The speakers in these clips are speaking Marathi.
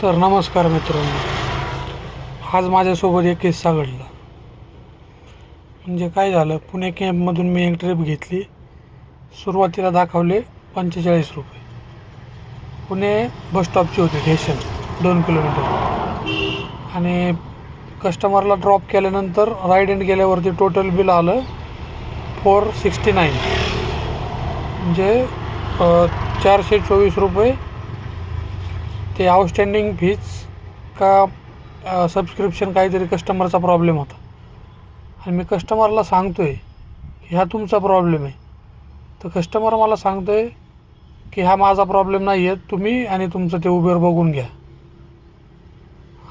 तर नमस्कार मित्रांनो, आज माझ्यासोबत एक किस्सा घडला. म्हणजे काय झालं, पुणे कॅम्पमधून मी एक ट्रिप घेतली. सुरुवातीला दाखवले 45 रुपये. पुणे बसस्टॉपची होती, स्टेशन 2 किलोमीटर. आणि कस्टमरला ड्रॉप केल्यानंतर राईड एंड गेल्यावरती टोटल बिल आलं 469. म्हणजे 424 रुपये ते आउटस्टँडिंग फीज का सबस्क्रिप्शन काहीतरी कस्टमरचा प्रॉब्लेम होता. आणि मी कस्टमरला सांगतो आहे की हा तुमचा प्रॉब्लेम आहे. तर कस्टमर मला सांगतो आहे की हा माझा प्रॉब्लेम नाही आहे, तुम्ही आणि तुमचं ते उबेर बघून घ्या.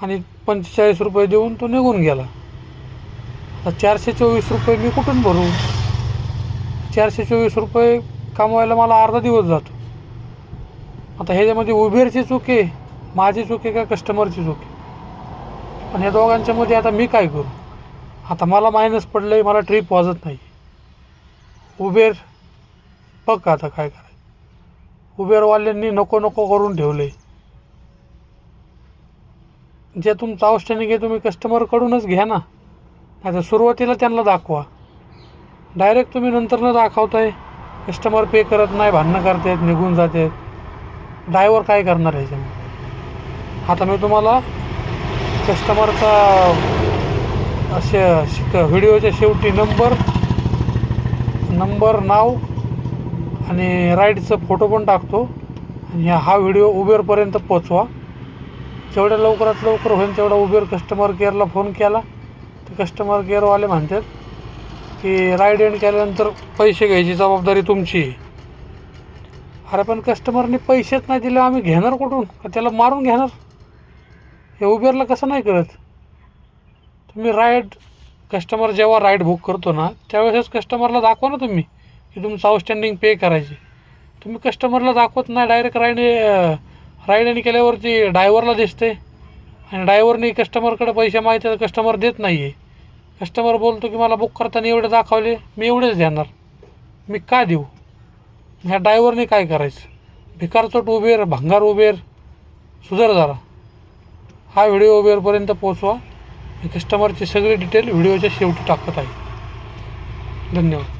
आणि 45 रुपये देऊन तो निघून गेला. आता 424 रुपये मी कुठून भरू? 424 रुपये कमवायला मला अर्धा दिवस जातो. आता ह्याच्यामध्ये उबेरची चूक आहे, माझी चूक आहे का कस्टमरची चूक आहे? पण ह्या दोघांच्यामध्ये आता मी काय करू? आता मला मायनस पडलं आहे, मला ट्रिप वाजत नाही. उबेर बघ आता काय करायचं. उबेरवाल्यांनी नको नको करून ठेवलं आहे. जे तुमचं आउटस्टँडिंग आहे तुम्ही कस्टमरकडूनच घ्या ना. नाही तर सुरुवातीला त्यांना दाखवा. डायरेक्ट तुम्ही नंतर न दाखवताय, कस्टमर पे करत नाही, भांडणं करतात, निघून जातात. ड्रायव्हर काय करणार ह्याच्यामध्ये? आता मी तुम्हाला कस्टमरचा व्हिडिओच्या शेवटी नंबर नाव आणि राईडचं फोटो पण टाकतो. आणि हा व्हिडिओ उबेरपर्यंत पोचवा. जेवढ्या लवकरात लवकर होईल तेवढा उबेर कस्टमर केअरला फोन केला तर कस्टमर केअरवाले म्हणतात की राईड एंड केल्यानंतर पैसे घ्यायची जबाबदारी तुमची आहे. अरे पण कस्टमरने पैसेच नाही दिले, आम्ही घेणार कुठून? का त्याला मारून घेणार? हे उबेरला कसं नाही कळत? तुम्ही कस्टमर जेव्हा राईड बुक करतो ना त्यावेळेस कस्टमरला दाखवा ना तुम्ही की तुमचं आउटस्टँडिंग पे करायचे. तुम्ही कस्टमरला दाखवत नाही, डायरेक्ट राईड एंड केल्यावरती ड्रायव्हरला दिसते. आणि ड्रायव्हरने कस्टमरकडे पैसे मागितले तर कस्टमर देत नाही आहे. कस्टमर बोलतो की मला बुक करताना एवढे दाखवले, मी एवढेच देणार, मी का देऊ? ह्या ड्रायव्हरने काय करायचं? भिकारचोट उबेर, भंगार उबेर, सुधार जरा. हा व्हिडिओ उबेरपर्यंत पोचवा. मी कस्टमरची सगळी डिटेल व्हिडिओच्या शेवटी टाकत आहे. धन्यवाद.